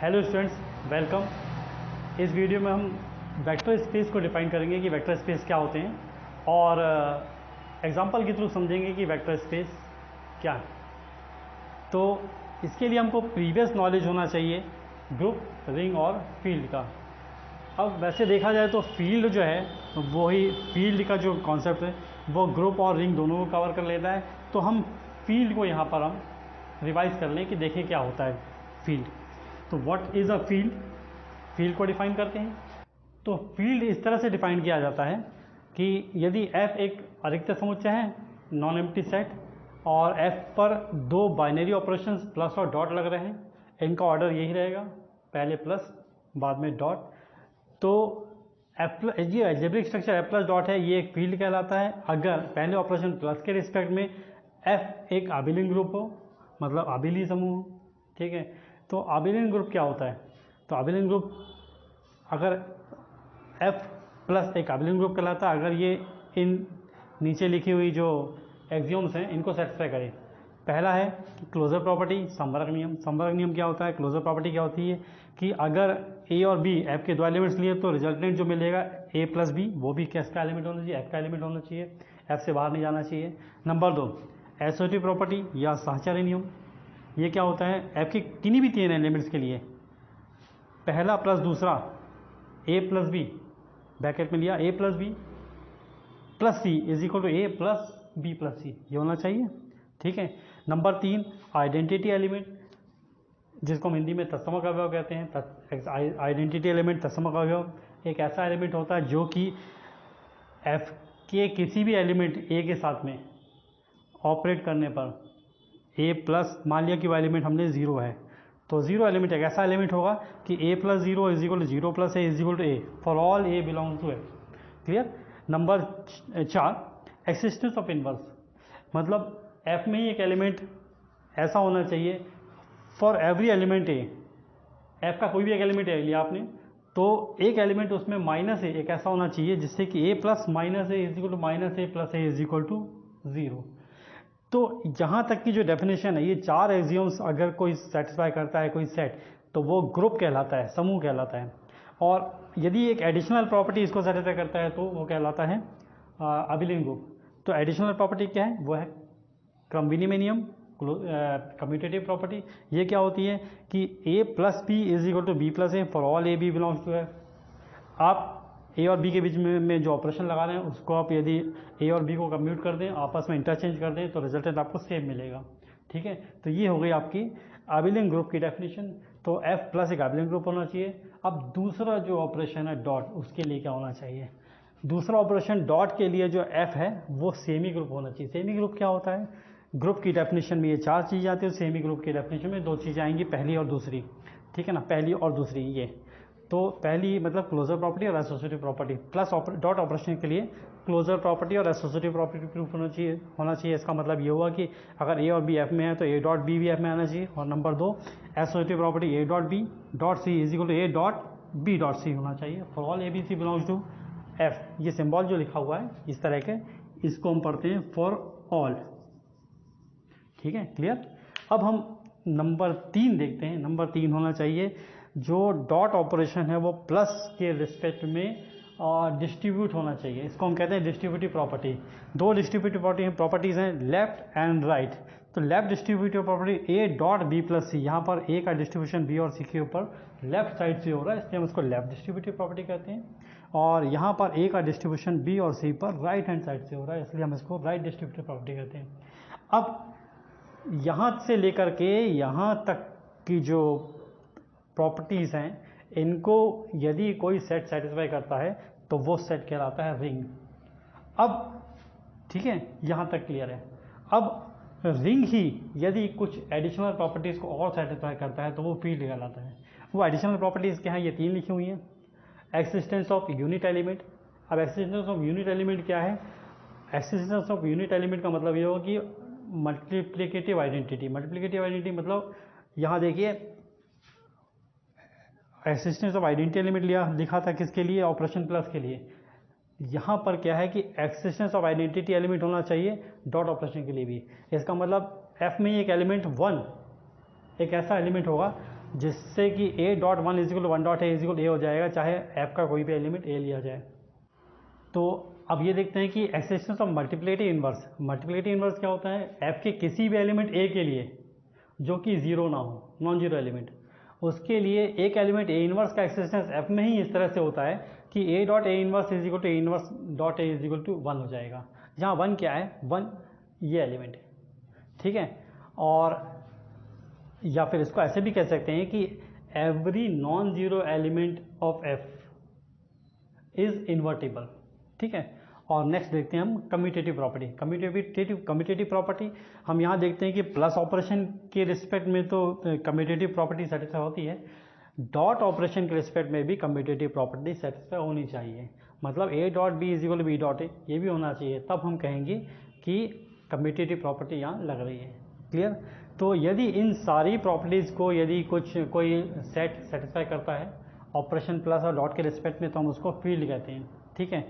Hello students, welcome. इस video में हम वेक्टर स्पेस को डिफाइन करेंगे कि वेक्टर स्पेस क्या होते हैं और एग्जांपल के थ्रू समझेंगे कि वेक्टर स्पेस क्या है। तो इसके लिए हमको प्रीवियस नॉलेज होना चाहिए ग्रुप, रिंग और फील्ड का। अब वैसे देखा जाए तो फील्ड जो है वही फील्ड का जो कॉन्सेप्ट है वो ग्रुप और रिंग दोनों को कवर कर लेता है। तो हम फील्ड को यहाँ पर हम रिवाइज कर लें कि देखें क्या होता है फील्ड। तो what is a field, field को डिफाइन करते हैं। तो फील्ड इस तरह से डिफाइन किया जाता है कि यदि f एक अरिक्त समुच्चय है, नॉन एम्प्टी सेट, और f पर दो बाइनरी ऑपरेशंस प्लस और डॉट लग रहे हैं, इनका ऑर्डर यही रहेगा, पहले प्लस बाद में डॉट। तो ये algebraic structure f plus dot है, ये एक फील्ड कहलाता है अगर पहले ऑपरेशन प्लस के रिस्पेक्ट में f एक आबिलिन ग्रुप हो, मतलब आबिली समूह हो। ठीक है, तो आबिलिन ग्रुप क्या होता है? तो आबिलिन ग्रुप अगर f प्लस एक आबिलिन ग्रुप कहलाता है अगर ये इन नीचे लिखी हुई जो एक्सियोम्स हैं इनको सेटिस्फाई करे। पहला है क्लोजर प्रॉपर्टी, संवर्ग नियम। संवर्ग नियम क्या होता है? क्लोजर प्रॉपर्टी क्या होती है कि अगर a और b f के दो एलिमेंट्स लिए तो रिजल्टेंट जो मिलेगा a प्लस b वो भी किसका एलिमेंट होना चाहिए? f का एलिमेंट होना चाहिए, f से बाहर नहीं जाना चाहिए। नंबर 2 एसोसिएटिव प्रॉपर्टी या साहचर्य नियम। ये क्या होता है? f के किन्हीं भी तीन एलिमेंट्स के लिए पहला प्लस दूसरा a प्लस बी, ब्रैकेट में लिया a plus B plus C is equal to A plus B plus C, ये होना चाहिए। ठीक है। नंबर 3 आइडेंटिटी एलिमेंट, जिसको हम हिंदी में तत्समक अवयव कहते हैं। आइडेंटिटी एलिमेंट, तत्समक अवयव एक ऐसा एलिमेंट होता है जो कि f के किसी भी एलिमेंट a के साथ में ऑपरेट करने पर a प्लस, मान लिया कि वो एलिमेंट हमने 0 है, तो 0 एलिमेंट एक ऐसा एलिमेंट होगा कि a plus 0 is equal to 0 plus a is equal to a for all a belongs to f। Clear. Number 4 existence of inverse, मतलब f में ही एक एलिमेंट ऐसा होना चाहिए for every element a। f का कोई भी एक एलिमेंट है लिया आपने, तो एक एलिमेंट उसमें माइनस ए एक ऐसा होना चाहिए जिससे कि a plus minus a is equal to minus a plus a is equal to 0। तो यहाँ तक की जो डेफिनेशन है, ये चार एक्सियोम्स अगर कोई सेटिस्फाई करता है कोई सेट, तो वो ग्रुप कहलाता है, समूह कहलाता है। और यदि एक एडिशनल प्रॉपर्टी इसको सेटिस्फाई करता है तो वो कहलाता है आबिलिन ग्रुप। तो एडिशनल प्रॉपर्टी क्या है? वो है क्रम विनिमय नियम, कम्यूटेटिव प्रॉपर्टी। ये क्या होती है कि a plus b is equal to b plus a for all a b belongs to f. आप ए और बी के बीच में जो ऑपरेशन लगा रहे हैं उसको आप यदि ए और बी को कम्यूट कर दें, आपस में इंटरचेंज कर दें, तो रिजल्टेंट आपको सेम मिलेगा। ठीक है, तो ये हो गई आपकी आबिलिन ग्रुप की डेफिनेशन। तो f प्लस एक आबिलिन ग्रुप होना चाहिए। अब दूसरा जो ऑपरेशन है डॉट, उसके लिए क्या होना चाहिए? दूसरा ऑपरेशन डॉट के लिए जो f है वो सेमी ग्रुप होना चाहिए। सेमी ग्रुप क्या होता है? ग्रुप की डेफिनेशन में ये चार चीज़ें आती है, सेमी ग्रुप की डेफिनेशन में दो चीज़ें आएंगी, पहली और दूसरी। ठीक है ना, पहली और दूसरी। ये तो पहली मतलब क्लोजर प्रॉपर्टी और associative property, plus dot operation के लिए क्लोजर प्रॉपर्टी और एसोसिएटिव प्रॉपर्टी प्रूफ होना चाहिए। इसका मतलब ये हुआ कि अगर ए और बी एफ में है तो ए डॉट बी भी एफ में आना चाहिए। और number 2 associative property A dot b dot c is equal to a dot b dot c होना चाहिए for all a b c belongs to f. ये सिंबल जो लिखा हुआ है इस तरह के, इसको हम पढ़ते हैं फॉर ऑल। ठीक है, क्लियर। अब हम नंबर 3 देखते हैं। नंबर 3 होना चाहिए जो डॉट ऑपरेशन है वो प्लस के रिस्पेक्ट में डिस्ट्रीब्यूट होना चाहिए। इसको हम कहते हैं डिस्ट्रीब्यूटिव प्रॉपर्टी। दो डिस्ट्रीब्यूटिव प्रॉपर्टीज़ हैं, लेफ्ट एंड राइट। तो लेफ्ट डिस्ट्रीब्यूटिव प्रॉपर्टी ए डॉट बी प्लस सी, यहाँ पर ए का डिस्ट्रीब्यूशन बी और सी के ऊपर लेफ्ट साइड से हो रहा है, इसलिए हम उसको लेफ्ट डिस्ट्रीब्यूटिव प्रॉपर्टी कहते हैं। और यहाँ पर ए का डिस्ट्रीब्यूशन बी और सी पर राइट हैंड साइड से हो रहा है, इसलिए हम इसको राइट डिस्ट्रीब्यूटिव प्रॉपर्टी कहते हैं। अब यहाँ से लेकर के यहाँ तक की जो प्रॉपर्टीज़ हैं, इनको यदि कोई सेट सेटिस्फाई करता है तो वो सेट कहलाता है रिंग। अब ठीक है, यहाँ तक क्लियर है। अब रिंग ही यदि कुछ एडिशनल प्रॉपर्टीज़ को और सेटिस्फाई करता है तो वो फील्ड कहलाता है। वो एडिशनल प्रॉपर्टीज़ क्या हैं? ये 3 लिखी हुई हैं। Existence of unit element. अब एक्सिस्टेंस ऑफ यूनिट एलिमेंट क्या है? एक्सिस्टेंस ऑफ यूनिट एलिमेंट का मतलब ये होगा कि मल्टीप्लिकेटिव आइडेंटिटी। मल्टीप्लिकेटिव आइडेंटिटी मतलब यहाँ देखिए एक्सिस्टेंस ऑफ आइडेंटिटी एलिमेंट लिखा था किसके लिए? ऑपरेशन प्लस के लिए। यहाँ पर क्या है कि एक्सिस्टेंस ऑफ आइडेंटिटी एलिमेंट होना चाहिए डॉट ऑपरेशन के लिए भी। इसका मतलब f में एक एलिमेंट 1 एक ऐसा एलिमेंट होगा जिससे कि ए dot one is equal to one dot A is equal A हो जाएगा, चाहे एफ का कोई भी एलिमेंट ए लिया जाए। तो अब ये देखते हैं कि extension of multiplicative inverse. Multiplicative inverse क्या होता है, एफ के किसी भी एलिमेंट ए के लिए जो कि जीरो ना हो, नॉन जीरो एलिमेंट, उसके लिए एक एलिमेंट ए इनवर्स का एक्सटेंशन एफ में ही इस तरह से होता है कि ए dot a inverse is equal to a inverse dot A is equal to one हो जाएगा, जहाँ वन क्या है, वन ये एलिमेंट है, ठीक है। और या फिर इसको ऐसे भी कह सकते हैं कि every non zero element of F is invertible, ठीक है। और नेक्स्ट देखते हैं हम कम्यूटेटिव प्रॉपर्टी। कम्यूटेटिव प्रॉपर्टी हम यहाँ देखते हैं कि प्लस ऑपरेशन के रिस्पेक्ट में तो कम्यूटेटिव प्रॉपर्टी सेटिस्फाई होती है, डॉट ऑपरेशन के रिस्पेक्ट में भी कम्यूटेटिव प्रॉपर्टी सेटिस्फाई होनी चाहिए। मतलब a dot b is equal b dot a, ये भी होना चाहिए, तब हम कहेंगे कि कम्यूटेटिव प्रॉपर्टी यहाँ लग रही है। क्लियर। तो यदि इन सारी प्रॉपर्टीज़ को यदि कोई सेट सेटिस्फाई करता है ऑपरेशन प्लस और डॉट के रिस्पेक्ट में, तो हम उसको फील्ड कहते हैं, ठीक है।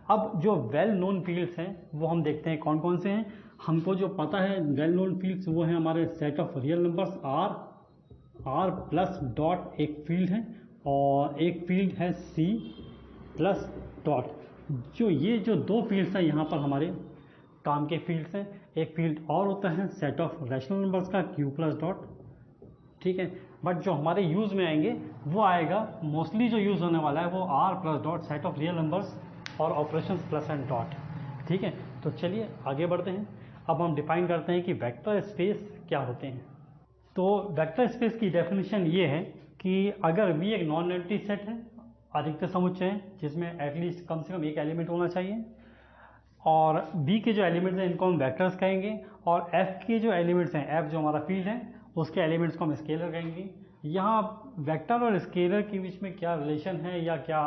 अब जो वेल नोन फील्ड्स हैं वो हम देखते हैं कौन कौन से हैं। हमको जो पता है वेल नोन फील्ड्स वो हैं हमारे set of real numbers R plus dot एक फील्ड है, और एक फील्ड है सी प्लस डॉट। ये जो दो फील्ड्स हैं यहाँ पर हमारे काम के फील्ड्स हैं। एक फील्ड और होता है सेट ऑफ रैशनल नंबर्स का क्यू प्लस डॉट, ठीक है। बट जो हमारे यूज़ में आएंगे वो आएगा, मोस्टली जो यूज़ होने वाला है वो R plus dot set of real numbers और ऑपरेशंस प्लस एंड डॉट, ठीक है। तो चलिए आगे बढ़ते हैं। अब हम डिफाइन करते हैं कि वेक्टर स्पेस क्या होते हैं। तो वेक्टर स्पेस की डेफिनेशन ये है कि अगर V एक नॉन एम्प्टी सेट है, अधिकतर समुच्चय है जिसमें एटलीस्ट कम से कम एक एलिमेंट होना चाहिए, और B के जो एलिमेंट्स हैं इनको हम वेक्टर्स कहेंगे, और F के जो एलिमेंट्स हैं, F जो हमारा फील्ड है उसके एलिमेंट्स को हम स्केलर कहेंगे। यहाँ वेक्टर और स्केलर के बीच में क्या रिलेशन है या क्या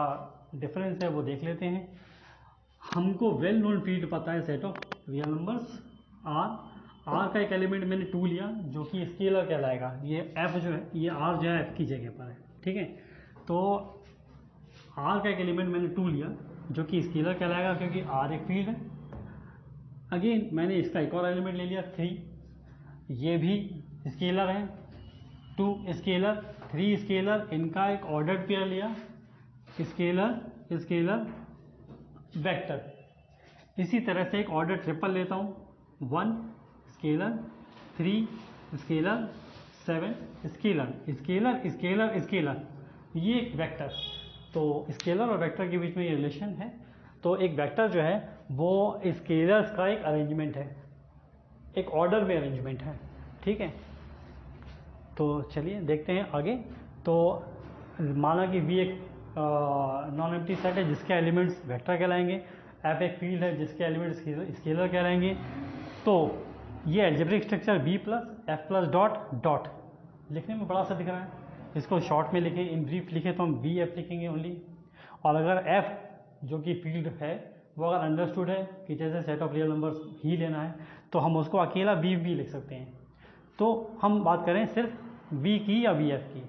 डिफरेंस है वो देख लेते हैं। हमको वेल नोन फील्ड पता है set of real numbers R का एक एलिमेंट मैंने 2 लिया जो कि स्केलर कहलाएगा। ये एफ जो है, ये आर जो है एफ की जगह पर है, ठीक है। तो आर का एक एलिमेंट मैंने 2 लिया जो कि स्केलर कहलाएगा क्योंकि आर एक फील्ड है। अगेन मैंने इसका एक और एलिमेंट ले लिया 3, ये भी स्केलर है, 2 स्केलर 3 स्केलर, इनका एक ऑर्डर्ड पेयर लिया, स्केलर स्केलर वेक्टर। इसी तरह से एक ऑर्डर ट्रिपल लेता हूँ, 1 scalar 3 scalar 7 scalar scalar scalar scalar, ये एक वेक्टर। तो स्केलर और वेक्टर के बीच में ये रिलेशन है। तो एक वेक्टर जो है वो स्केलर्स का एक अरेंजमेंट है, एक ऑर्डर में अरेंजमेंट है, ठीक है। तो चलिए देखते हैं आगे। तो माना कि V एक नॉन एम्प्टी सेट है जिसके एलिमेंट्स वेक्टर कहलाएंगे, F एक फील्ड है जिसके एलिमेंट्स स्केलर कहलाएंगे। तो ये algebraic structure V plus F plus dot dot लिखने में बड़ा सा दिख रहा है, इसको शॉर्ट में लिखें, इन ब्रीफ लिखे तो हम V F लिखेंगे ओनली। और अगर F जो कि फील्ड है वो अगर अंडरस्टूड है कि जैसे सेट ऑफ रियल नंबर्स ही लेना है तो हम उसको अकेला V भी लिख सकते हैं। तो हम बात करें सिर्फ V की या VF की,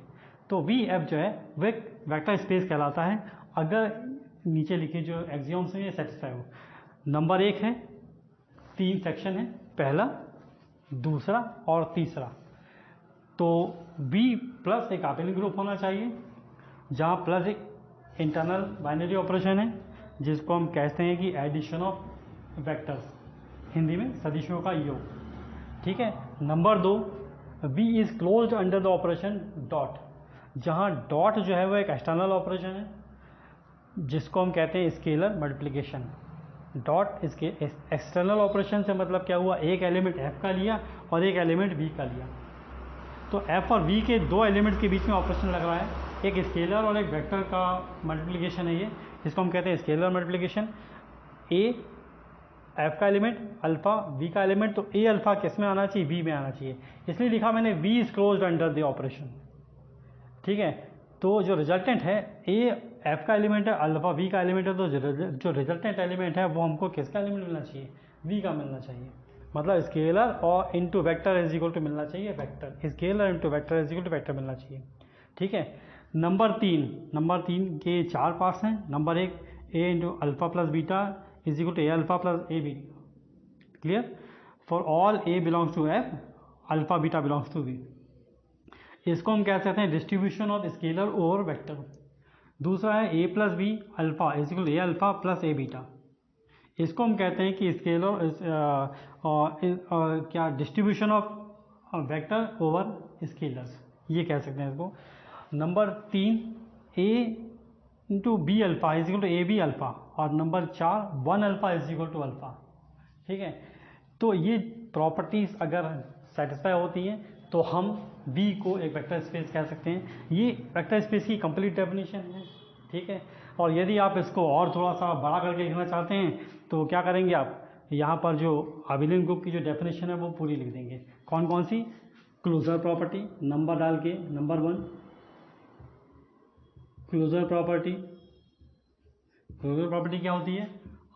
तो VF जो है वह वेक्टर स्पेस कहलाता है अगर नीचे लिखे जो एक्सियोम्स हैं ये सेटिस्फाई हो। नंबर 1 है, 3 सेक्शन है, पहला दूसरा और तीसरा। तो V प्लस एक आपेलिक ग्रुप होना चाहिए जहाँ प्लस एक इंटरनल बाइनरी ऑपरेशन है जिसको हम कहते हैं कि एडिशन ऑफ वेक्टर्स, हिंदी में सदिशों का योग, ठीक है। Number 2, V is closed under the operation dot, जहाँ डॉट जो है वो एक एक्सटर्नल ऑपरेशन है जिसको हम कहते हैं स्केलर मल्टीप्लिकेशन। डॉट इसके एक्सटर्नल ऑपरेशन से मतलब क्या हुआ, एक एलिमेंट F का लिया और एक एलिमेंट V का लिया। तो F और V के दो एलिमेंट्स के बीच में ऑपरेशन लग रहा है, एक स्केलर और एक वेक्टर का मल्टीप्लिकेशन है ये, जिसको हम कहते हैं स्केलर मल्टीप्लिकेशन। A F का एलिमेंट, अल्फा V का एलिमेंट, तो A अल्फा किस में आना चाहिए, V में आना चाहिए, इसलिए लिखा मैंने V is closed under the operation, ठीक है। तो जो रिजल्टेंट है A F का एलिमेंट है, अल्फा V का एलिमेंट है, तो जो रिजल्टेंट एलिमेंट है वो हमको किसका एलिमेंट मिलना चाहिए, V का मिलना चाहिए। मतलब स्केलर और into vector is equal to मिलना चाहिए vector, scalar into vector is equal to vector मिलना चाहिए, ठीक है। नंबर 3 के 4 पार्ट्स हैं। Number 1 A into alpha plus beta is equal to A alpha plus A beta, clear. For all A belongs to F, alpha beta belongs to V। इसको हम कह सकते हैं distribution of scalar over vector. दूसरा है A plus B alpha is equal A alpha plus A beta. इसको हम कहते हैं कि स्केलर क्या distribution of vector over scalars, ये कह सकते हैं इसको। Number 3 A into B alpha is equal to A B alpha, और number 4 1 alpha is equal to alpha. ठीक है, तो ये प्रॉपर्टीज अगर सेटिस्फाई होती हैं तो हम बी को एक वेक्टर स्पेस कह सकते हैं। ये वेक्टर स्पेस की कंप्लीट डेफिनेशन है। ठीक है, और यदि आप इसको और थोड़ा सा बड़ा करके लिखना चाहते हैं तो क्या करेंगे, आप यहाँ पर जो अबिलियन ग्रुप की जो डेफिनेशन है वो पूरी लिख देंगे। कौन कौन सी? क्लोजर प्रॉपर्टी, नंबर डाल के, number 1 closure property. Closure property क्या होती है?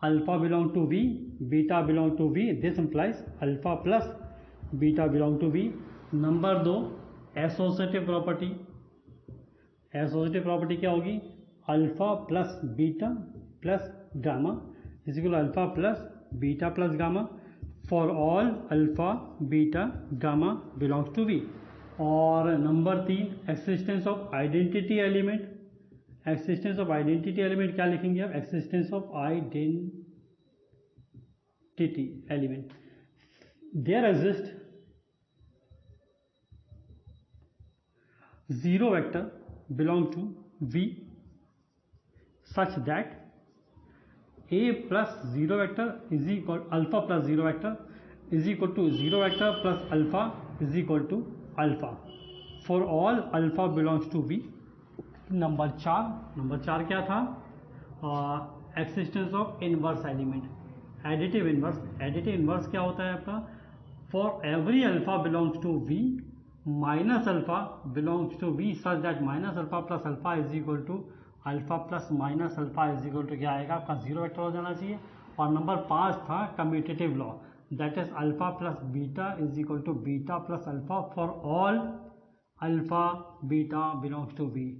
Alpha belong to B, beta belong to B, this implies alpha plus beta belong to B. Number 2 associative property. Associative property क्या होगी? Alpha plus beta plus gamma is equal alpha plus beta plus gamma for all alpha beta gamma belongs to B. और number 3 existence of identity element. Existence of identity element क्या लिखेंगे आप? Existence of identity element, there exist zero vector belong to V such that a plus zero vector is equal alpha plus zero vector is equal to zero vector plus alpha is equal to alpha for all alpha belongs to V। Number 4 क्या था? Existence of inverse element, additive inverse. Additive inverse क्या होता है आपका? For every alpha belongs to V minus alpha belongs to V such that minus alpha plus alpha is equal to alpha plus minus alpha is equal to क्या आएगा आपका? Zero vector हो जाना चाहिए। और नंबर 5 था commutative law, that is alpha plus beta is equal to beta plus alpha for all alpha beta belongs to V।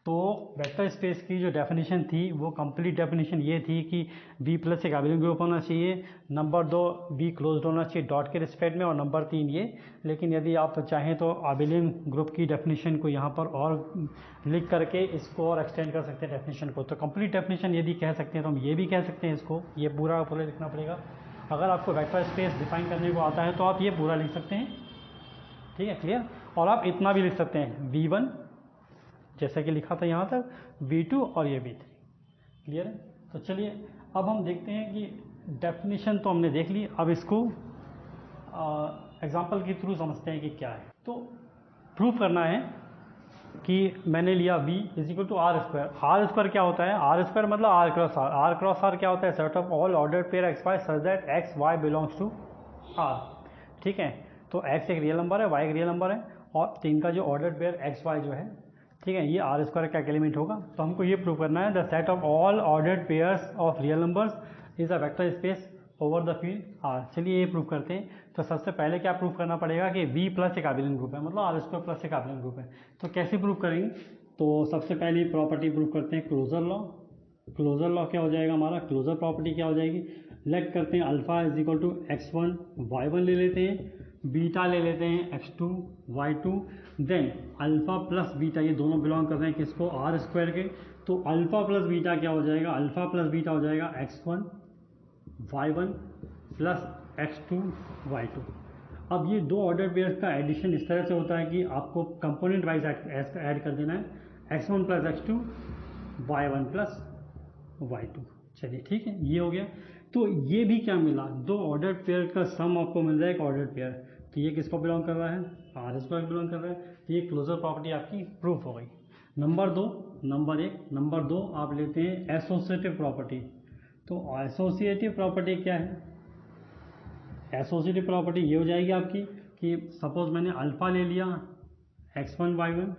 तो vector space की जो डेफिनेशन थी वो कंप्लीट डेफिनेशन ये थी कि V प्लस एक अबिलियन ग्रुप होना चाहिए, नंबर 2 V क्लोज्ड होना चाहिए डॉट के रिस्पेक्ट में, और नंबर 3 ये। लेकिन यदि आप चाहें तो अबिलियन ग्रुप की डेफिनेशन को यहाँ पर और लिख करके इसको और एक्सटेंड कर सकते हैं डेफिनेशन को। तो कंप्लीट डेफिनेशन यदि कह सकते हैं तो हम ये भी कह सकते हैं, इसको ये पूरा लिखना पड़ेगा। अगर आपको वेक्टर स्पेस डिफाइन करने को आता है तो आप ये पूरा लिख सकते हैं। ठीक है, क्लियर? और आप इतना भी लिख सकते हैं V1 जैसे कि लिखा था यहाँ तक, V2 और ये V3। क्लियर है? तो चलिए अब हम देखते हैं कि डेफिनेशन तो हमने देख ली, अब इसको एग्जांपल के थ्रू समझते हैं कि क्या है। तो प्रूव करना है कि मैंने लिया V is equal to R square. R square क्या होता है? आर स्क्वायर मतलब R cross R. R cross R क्या होता है? Set of all ordered pair X Y such that X Y belongs to R. ठीक है, तो एक्स एक रियल नंबर है, वाई एक रियल नंबर है, और इनका जो ऑर्डर्ड पेयर एक्स वाई जो है, ठीक है, ये आर स्क्वायर का एलिमेंट होगा। तो हमको ये प्रूव करना है the set of all ordered pairs of real numbers is a vector space over the field R. चलिए ये प्रूव करते हैं। तो सबसे पहले क्या प्रूव करना पड़ेगा कि V प्लस एक अबिलियन ग्रुप है, मतलब आर स्क्वायर प्लस एक अबिलियन ग्रुप है। तो कैसे प्रूव करेंगे? तो सबसे पहले प्रॉपर्टी प्रूव करते हैं, क्लोजर लॉ। क्लोजर लॉ क्या हो जाएगा हमारा? क्लोजर प्रॉपर्टी क्या हो जाएगी? लेट करते हैं alpha is equal to x1 y1 ले लेते हैं, बीटा ले लेते हैं x2 y2, then alpha plus beta, ये दोनों बिलोंग कर रहे हैं किसको? आर स्क्वायर के। तो अल्फा प्लस बीटा क्या हो जाएगा? अल्फा प्लस बीटा हो जाएगा x1 y1 plus x2 y2। अब ये दो ऑर्डर पेयर्स का एडिशन इस तरह से होता है कि आपको कंपोनेंट वाइज ऐड कर देना है, x1 plus x2 y1 plus y2। चलिए ठीक है, ये हो गया। तो ये भी क्या मिला? दो ऑर्डर पेयर का सम आपको मिल रहा है, एक ऑर्डर पेयर। तो ये किसको बिलोंग कर रहा है? आर स्क्वायर बिलोंग कर रहा है। तो ये क्लोजर प्रॉपर्टी आपकी प्रूफ हो गई। नंबर 2, नंबर 1, नंबर 2 आप लेते हैं एसोसिएटिव प्रॉपर्टी। तो एसोसिएटिव प्रॉपर्टी क्या है? एसोसिएटिव प्रॉपर्टी ये हो जाएगी आपकी कि सपोज मैंने अल्फा ले लिया x1 y1,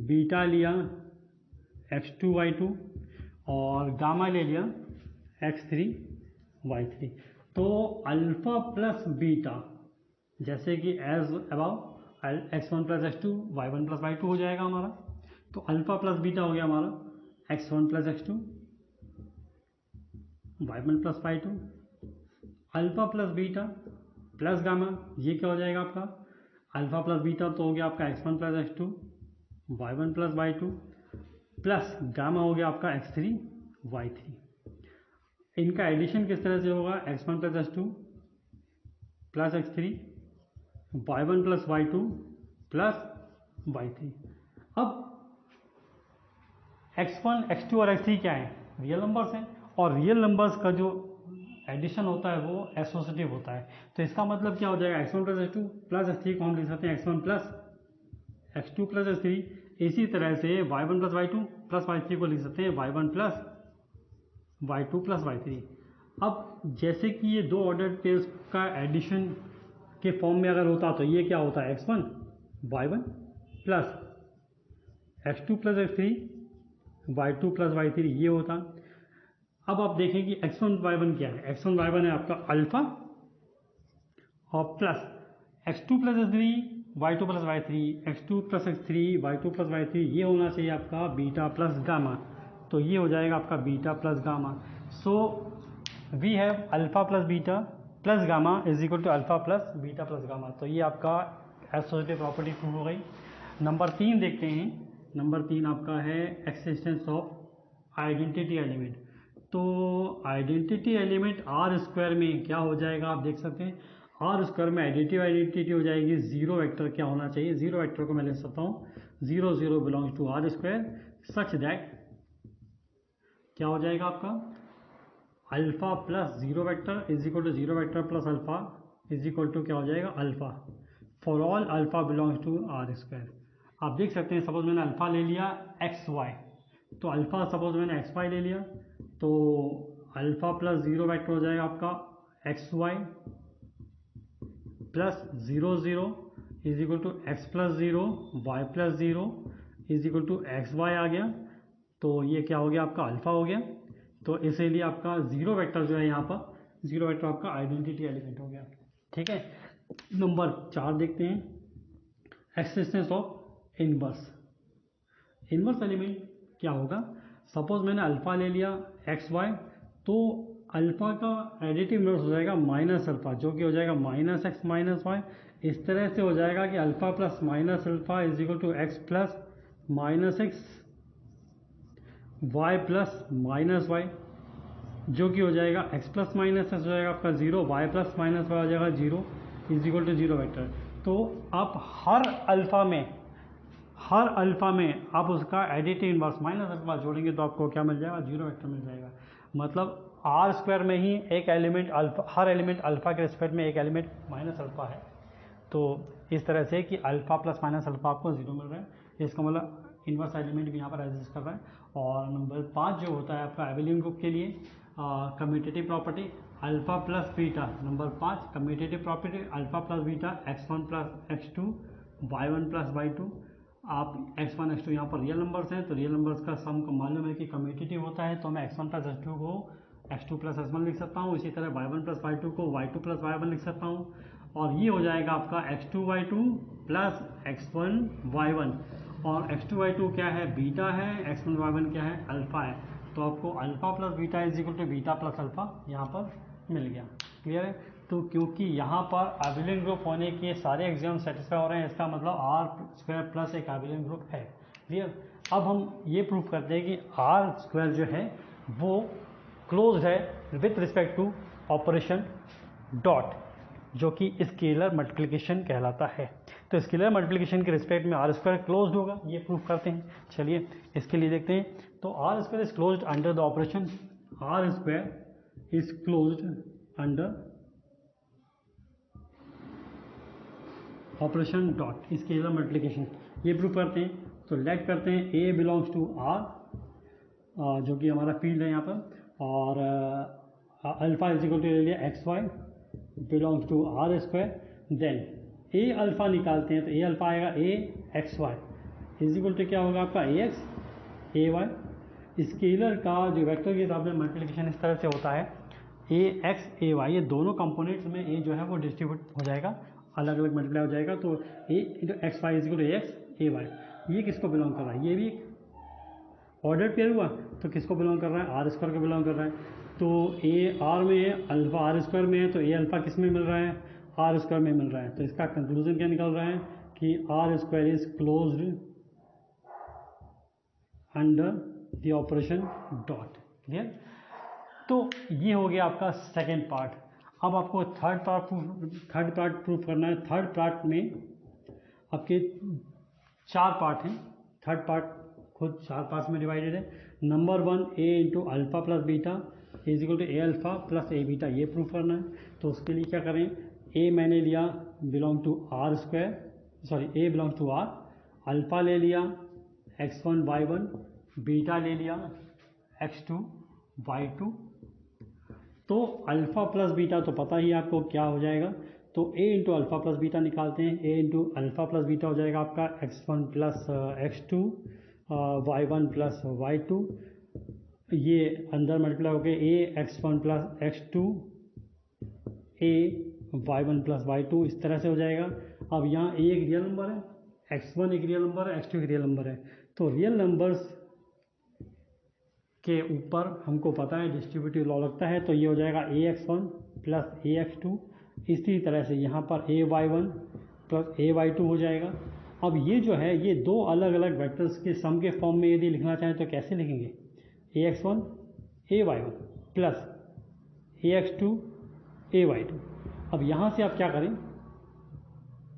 बीटा लिया x2 y2, और गामा ले लिया x3 y3। तो अल्फा प्लस बीटा जैसे कि as about x1 plus x2 y1 plus y2 हो जाएगा हमारा। तो अल्फा प्लस बीटा हो गया हमारा x1 plus x2 y1 plus y2। Alpha plus beta plus gamma, ये क्या हो जाएगा आपका? अल्फा प्लस बीटा तो हो गया आपका x1 plus x2 y1 plus y2 plus gamma हो गया आपका x3 y3। इनका एडिशन किस तरह से होगा, x1 plus x2 plus x3 y1 plus y2 plus y3। अब x1 x2 और x3 क्या है, रियल नंबर्स हैं, और रियल नंबर्स का जो एडिशन होता है वो एसोसिएटिव होता है। तो इसका मतलब क्या हो जाएगा, x1 plus x2 plus x3 को हम लिख सकते हैं x1 plus x2 plus x3। इसी तरह से y1 plus y2 plus y3 को लिख सकते हैं y1 plus y2 plus y3। अब जैसे कि ये दो ऑर्डर पेयर्स का एडिशन के फॉर्म में अगर होता तो ये क्या होता है, x1 y1 plus x2 plus x3 y2 plus y3 ये होता। अब आप देखें कि x1 y1 क्या है, x1 y1 है आपका अल्फा और plus x2 plus x3 y2 plus y3, x2 plus x3 y2 plus y3 ये होना चाहिए आपका बीटा प्लस गामा। तो ये हो जाएगा आपका beta plus gamma. So we have alpha plus beta plus gamma is equal to alpha plus beta plus gamma. तो ये आपका एसोसिएटिव प्रॉपर्टी प्रूव हो गई। नंबर 3 देखते हैं। नंबर 3 आपका है एक्सिस्टेंस ऑफ आइडेंटिटी एलिमेंट। तो आइडेंटिटी एलिमेंट आर स्क्वायर में क्या हो जाएगा, आप देख सकते हैं आर स्क्वायर में आइडेंटिटी हो जाएगी जीरो वेक्टर क्या होना चाहिए, जीरो वेक्टर को मैं लिख सकता हूँ 0 0 belongs to R square such that क्या हो जाएगा आपका alpha plus zero vector is equal to zero vector plus alpha is equal to क्या हो जाएगा alpha for all alpha belongs to R square. आप देख सकते हैं सपोज मैंने अल्फा ले लिया एक्स वाई, तो अल्फा सपोज मैंने एक्स वाई ले लिया तो अल्फा प्लस जीरो वेक्टर हो जाएगा आपका X Y plus 0 0 is equal to X plus zero Y plus zero is equal to X Y आ गया। तो ये क्या हो गया आपका अल्फा हो गया। तो इसीलिए आपका जीरो वेक्टर जो है यहाँ पर जीरो वेक्टर आपका आइडेंटिटी एलिमेंट हो गया। ठीक है, नंबर 4 देखते हैं existence of inverse. Inverse element क्या होगा, सपोज मैंने अल्फा ले लिया एक्स वाई, तो अल्फा का एडिटिव इनवर्स हो जाएगा माइनस अल्फा जो कि हो जाएगा माइनस एक्स माइनस वाई। इस तरह से हो जाएगा कि alpha plus minus alpha is equal to X plus minus X Y plus minus Y जो कि हो जाएगा एक्स प्लस माइनस एक्स हो जाएगा आपका zero, Y plus minus Y हो जाएगा zero is equal to zero vector. तो आप हर अल्फा में आप उसका एडिटिव इनवर्स माइनस अल्फा जोड़ेंगे तो आपको क्या मिल जाएगा, जीरो वेक्टर मिल जाएगा। मतलब आर स्क्वायर में ही एक एलिमेंट अल्फा, हर एलिमेंट अल्फा के रिस्पेक्ट में एक एलिमेंट माइनस अल्फा है। तो इस तरह से कि अल्फा प्लस माइनस अल्फा आपको जीरो मिल रहा है, इसका मतलब इनवर्स एलिमेंट भी यहाँ पर एग्जिस्ट कर रहा है। और नंबर 5 जो होता है आपका एबेलियन ग्रुप के लिए commutative property alpha plus beta. Number 5 commutative property alpha plus beta x1 plus x2 y1 plus y2। आप x1 x2 यहाँ पर रियल नंबर्स हैं तो रियल नंबर्स का सम को मालूम है कि कम्यूटेटिव होता है, तो मैं x1 प्लस x2 को x2 प्लस x1 लिख सकता हूँ। इसी तरह y1 प्लस y2 को y2 प्लस y1 लिख सकता हूँ। और ये हो जाएगा आपका x2 y2 plus x1 y1। और x2 y2 क्या है, बीटा है, x1 y1 क्या है, अल्फा है। तो आपको alpha plus beta is equal to beta plus alpha यहाँ पर मिल गया। क्लियर है। तो क्योंकि यहाँ पर एबेलियन ग्रुप होने के सारे एग्जाम सेटिस्फाई हो रहे हैं, इसका मतलब आर स्क्वायर प्लस एक एबेलियन ग्रुप है। क्लियर। अब हम ये प्रूफ करते हैं कि आर स्क्वायर जो है वो क्लोज्ड है with respect to operation dot जो कि स्केलर मल्टीप्लिकेशन कहलाता है। तो स्केलर मल्टीप्लिकेशन के रिस्पेक्ट में आर स्क्वायर क्लोज्ड होगा, ये प्रूफ करते हैं। चलिए इसके लिए देखते हैं। तो R square is closed under the operation, R square is closed under operation dot scalar multiplication, ये प्रूफ करते हैं। तो लेट करते हैं ए बिलोंग्स टू आर जो कि हमारा फील्ड है यहाँ पर, और अल्फा इज इक्वल टू ले लिया X Y belongs to R square. Then A alpha निकालते हैं तो ए अल्फा आएगा A X Y is equal to क्या होगा आपका A X A Y. Scalar का जो वेक्टर के हिसाब से मल्टीप्लिकेशन इस तरह से होता है ए एक्स ए वाई, ये दोनों कंपोनेंट्स में ए जो है वो डिस्ट्रीब्यूट हो जाएगा, अलग अलग मल्टीप्लाई हो जाएगा। तो A into X Y is equal to A X A Y. ये किसको बिलोंग कर रहा है, ये भी ऑर्डर पेयर हुआ तो किसको बिलोंग कर रहा है, आर स्क्वायर को बिलोंग कर रहा है। तो ए आर में है, अल्फा आर स्क्वायर में है, तो ए अल्फा किस में मिल रहा है, आर स्क्वायर में मिल रहा है। तो इसका कंक्लूजन क्या निकल रहा है कि R square is closed under the operation dot. Clear? तो ये हो गया आपका सेकेंड पार्ट। अब आपको थर्ड पार्ट प्रूफ करना है। थर्ड पार्ट में आपके 4 पार्ट हैं। थर्ड पार्ट खुद 4 पार्ट्स में डिवाइडेड है। Number 1 A into alpha plus beta is equal to A alpha plus A beta, ये प्रूफ करना है। तो उसके लिए क्या करें, ए मैंने लिया belong to R square, sorry A belong to R, alpha ले लिया x1 y1, बीटा ले लिया x2 y2। तो अल्फा प्लस बीटा तो पता ही आपको क्या हो जाएगा, तो a into alpha plus beta निकालते हैं। a into alpha plus beta हो जाएगा आपका x1 plus x2 y1 plus y2, ये अंदर मल्टीप्लाई हो गया a x1 plus x2 a y1 plus y2, इस तरह से हो जाएगा। अब यहाँ a एक रियल नंबर है, x1 एक रियल नंबर है, x2 एक रियल नंबर है। तो रियल नंबर्स के ऊपर हमको पता है डिस्ट्रीब्यूटिव लॉ लगता है, तो ये हो जाएगा ax1 प्लस ax2। इसी तरह से यहाँ पर ay1 प्लस ay2 हो जाएगा। अब ये जो है ये 2 अलग अलग वेक्टर्स के सम के फॉर्म में यदि लिखना चाहें तो कैसे लिखेंगे, ax1 ay1 plus ax2 ay2। अब यहाँ से आप क्या करें,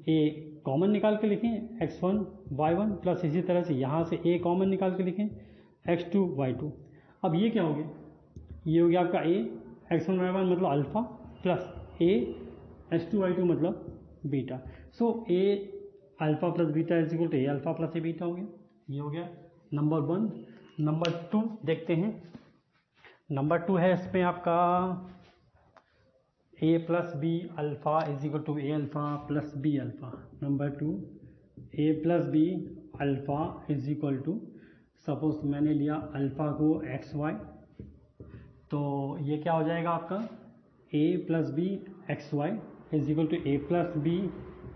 a कॉमन निकाल के लिखें x1 y1 प्लस इसी तरह से यहाँ से a कॉमन निकाल के लिखें x2 y2। अब ये क्या हो गया, ये हो गया आपका a x1 y1 मतलब alpha plus a x2 y2 मतलब beta. So a alpha plus beta is equal to a alpha plus a beta हो गया। ये हो गया नंबर 1। नंबर 2 देखते हैं। नंबर 2 है इसमें आपका a plus B alpha is equal to a alpha plus B alpha. Number 2 a plus B alpha is equal to, suppose मैंने लिया अल्फा को एक्स वाई, तो ये क्या हो जाएगा आपका a plus B X Y is equal to a plus B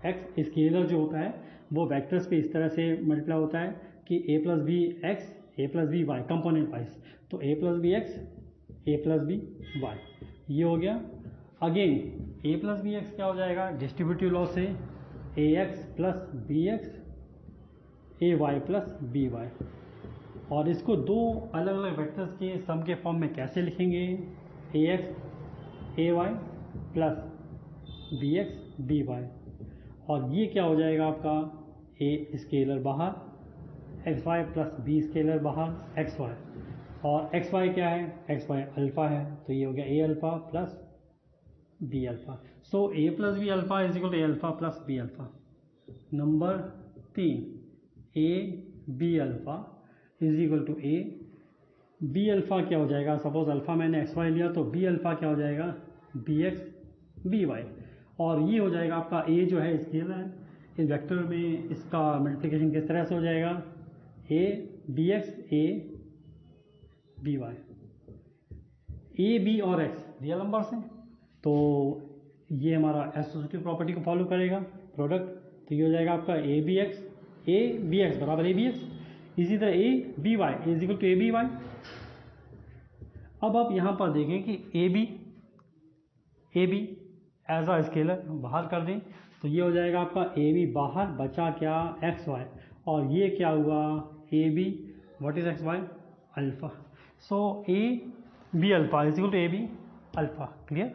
X. Scalar जो होता है वो वेक्टर्स पे इस तरह से मल्टीप्लाई होता है कि a plus B X a plus B Y component wise, तो a plus B X a plus B Y, ये हो गया। Again a plus B X क्या हो जाएगा, डिस्ट्रीब्यूटिव लॉ से A X plus B X A Y plus B Y. और इसको 2 अलग अलग वेक्टर्स के सम के फॉर्म में कैसे लिखेंगे, A X A Y plus B X B Y. और ये क्या हो जाएगा आपका a स्केलर बाहर X Y plus B scalar बाहर एक्स वाई, और एक्स वाई क्या है, एक्स वाई अल्फा है, तो ये हो गया a alpha plus B alpha. So a plus B alpha is equal to a alpha plus B alpha. Number 3 a B alpha is equal to a B alpha क्या हो जाएगा, suppose alpha मैंने X Y लिया तो B alpha क्या हो जाएगा B X B Y. और ये हो जाएगा आपका a जो है स्केलर है, इस वेक्टर में इसका मल्टीप्लिकेशन किस तरह से हो जाएगा, a B X a B Y. a b और x रियल नंबर्स हैं, तो ये हमारा एसोसिएटिव प्रॉपर्टी को फॉलो करेगा प्रोडक्ट, तो ये हो जाएगा आपका a बी एक्स बराबर a बी एक्स। इसी तरह a B Y is equal to a B Y. अब आप यहाँ पर देखें कि A B as a scalar बाहर कर दें, तो ये हो जाएगा आपका ए बी बाहर, बचा क्या एक्स वाई, और ये क्या हुआ A B what is X Y alpha. So A B alpha is equal to A B alpha. Clear.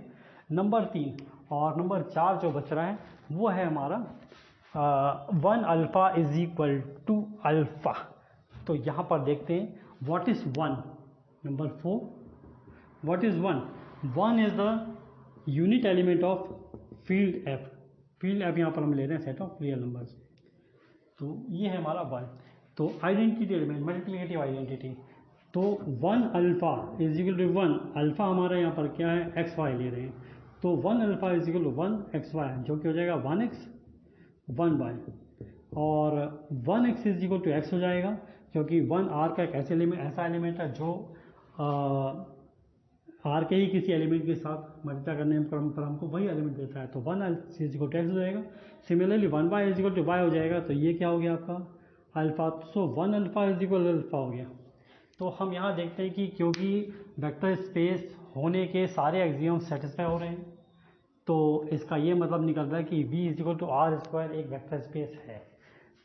Number 3 और नंबर 4 जो बच रहा है वो है हमारा 1 alpha is equal to alpha. तो यहाँ पर देखते हैं what is 1। Number 4 what is 1। 1 is the unit element of field F. Field F यहाँ पर हम ले रहे हैं सेट ऑफ रियल नंबर्स, तो ये है हमारा 1। तो आइडेंटिटी एलिमेंट मल्टीप्लिकेटिव आइडेंटिटी, तो 1 alpha is equal to 1 alpha हमारा यहाँ पर क्या है एक्स वाई ले रहे हैं, तो 1 alpha is equal to 1 X Y, जो कि हो जाएगा 1x 1 वाई, और 1x is equal to X हो जाएगा, क्योंकि 1 आर का एक ऐसा एलिमेंट है जो आर के ही किसी एलिमेंट के साथ मल्टीप्लाई करने पर हमको वही एलिमेंट देता है, तो 1 इज इक्वल टू एक्स हो जाएगा। Similarly 1 Y is equal to Y हो जाएगा, तो ये क्या हो गया आपका alpha. So 1 alpha is equal to alpha हो गया। तो हम यहाँ देखते हैं कि क्योंकि वेक्टर स्पेस होने के सारे एक्सियम सेटिस्फाई हो रहे हैं, तो इसका ये मतलब निकलता है कि V=R² एक वेक्टर स्पेस है।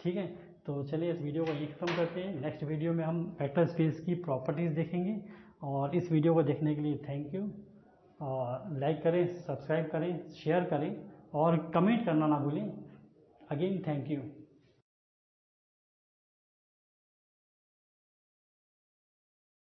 ठीक है, तो चलिए इस वीडियो को यहीं ख़त्म करते हैं। नेक्स्ट वीडियो में हम वेक्टर स्पेस की प्रॉपर्टीज़ देखेंगे। और इस वीडियो को देखने के लिए थैंक यू। और लाइक करें, सब्सक्राइब करें, शेयर करें और कमेंट करना ना भूलें। Again thank you.